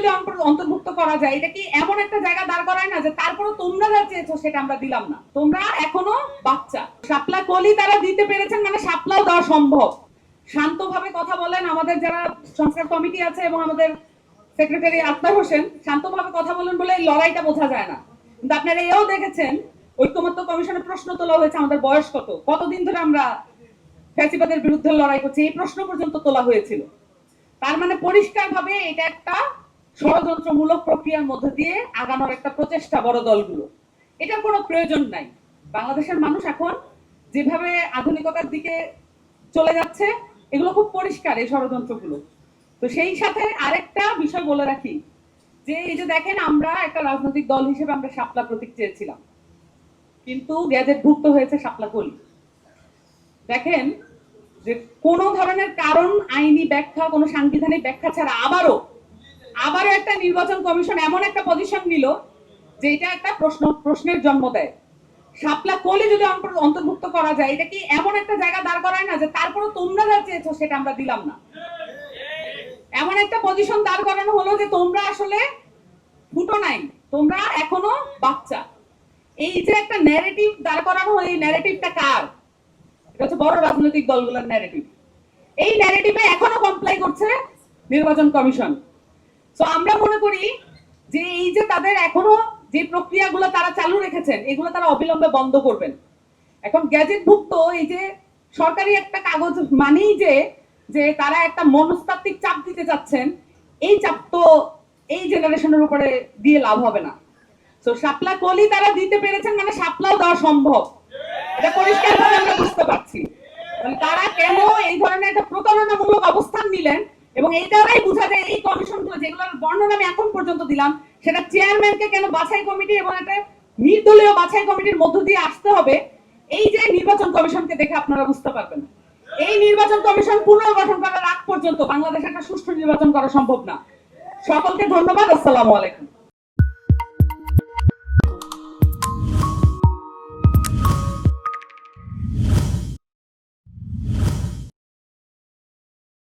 যদি অন্তর্ভুক্ত করা যায়, এটা কি এমন একটা জায়গা দাঁড় করায় না যে তারপরে তোমরা যা চেয়েছো সেটা আমরা দিলাম না? তোমরা এখনো বাচ্চা। শাপলা কলি তারা দিতে পেরেছেন, মানে শাপলাও দেওয়া সম্ভব। শান্তভাবে কথা বলেন আমাদের যারা সংস্কার কমিটি আছে এবং আমাদের সেক্রেটারি আক্তার হোসেন, শান্তভাবে কথা বলেন বলে এই লড়াইটা বোঝা যায় না। কিন্তু আপনারা এও দেখেছেন ঐক্যমত্য কমিশনের প্রশ্ন তোলা হয়েছে আমাদের বয়স কত, কতদিন ধরে আমরা ফ্যাসিবাদের বিরুদ্ধে লড়াই করছি, এই প্রশ্ন পর্যন্ত তোলা হয়েছিল। তার মানে পরিষ্কার ভাবে এটা একটা ষড়যন্ত্রমূলক প্রক্রিয়ার মধ্যে দিয়ে আগানোর একটা প্রচেষ্টা বড় দলগুলো। এটার কোনো প্রয়োজন নাই। বাংলাদেশের মানুষ এখন যেভাবে আধুনিকতার দিকে চলে যাচ্ছে, এগুলো খুব পরিষ্কার এই ষড়যন্ত্রগুলো। তো সেই সাথে আরেকটা বিষয় বলে রাখি যে এই যে দেখেন, আমরা একটা রাজনৈতিক দল হিসেবে আমরা শাপলা প্রতীক চেয়েছিলাম, কিন্তু গ্যাজেটভুক্ত হয়েছে শাপলা কলি। দেখেন যে কোন ধরনের কারণ, আইনি ব্যাখ্যা, কোন সাংবিধানিক ব্যাখ্যা ছাড়া আবারও একটা নির্বাচন কমিশন এমন একটা পজিশন নিল যে এটা একটা প্রশ্নের জন্ম দেয়। শাপলা কলি যদি অন্তর্ভুক্ত করা যায়, এটা কি এমন একটা জায়গা দাঁড় করায় না যে তারপরে তোমরা যা চেয়েছো সেটা আমরা দিলাম না? এমন একটা পজিশন দাঁড় করানো হলো যে তোমরা আসলে ফুটো নাই, তোমরা এখনো বাচ্চা। এই যে একটা ন্যারেটিভ দাঁড় করানো হলো, এই ন্যারেটিভটা কার? এটা হচ্ছে বড় রাজনৈতিক দলগুলোর ন্যারেটিভ। এই ন্যারেটিভে এখনো কমপ্লাই করছে নির্বাচন কমিশন। তো আমরা মনে করি যে এই যে তাদের এখনো যে প্রক্রিয়াগুলো তারা চালু রেখেছেন, এগুলো তারা অবিলম্বে বন্ধ করবেন। এখন গ্যাজেটভুক্ত এই যে সরকারি একটা কাগজ মানেই যে তারা একটা মনস্তাত্ত্বিক চাপ দিতে চাচ্ছেন, এই চাপ তো এই জেনারেশনের উপরে দিয়ে লাভ হবে না। তো শাপলা কলি তারা দিতে পেরেছেন, মানে শাপলাও দেওয়া সম্ভব। এটা পরিষ্কারভাবে আমরা বুঝতে পারছি তারা কেন এই ধরনের একটা প্রতারণামূলক অবস্থান নিলেন। এবং এই দ্বারাই বোঝা যায় এই কমিশনগুলো যেগুলোর বর্ণনা আমি এখন পর্যন্ত দিলাম, সেটা চেয়ারম্যানকে কেন বাছাই কমিটি এবং একটা নির্দলীয় বাছাই কমিটির মধ্য দিয়ে আসতে হবে, এই যে নির্বাচন কমিশনকে দেখে আপনারা বুঝতে পারবেন। এই নির্বাচন কমিশন পুনর্গঠন করার আগ পর্যন্ত বাংলাদেশে একটা সুষ্ঠু নির্বাচন করা সম্ভব না। সকলকে ধন্যবাদ। আসসালামু আলাইকুম।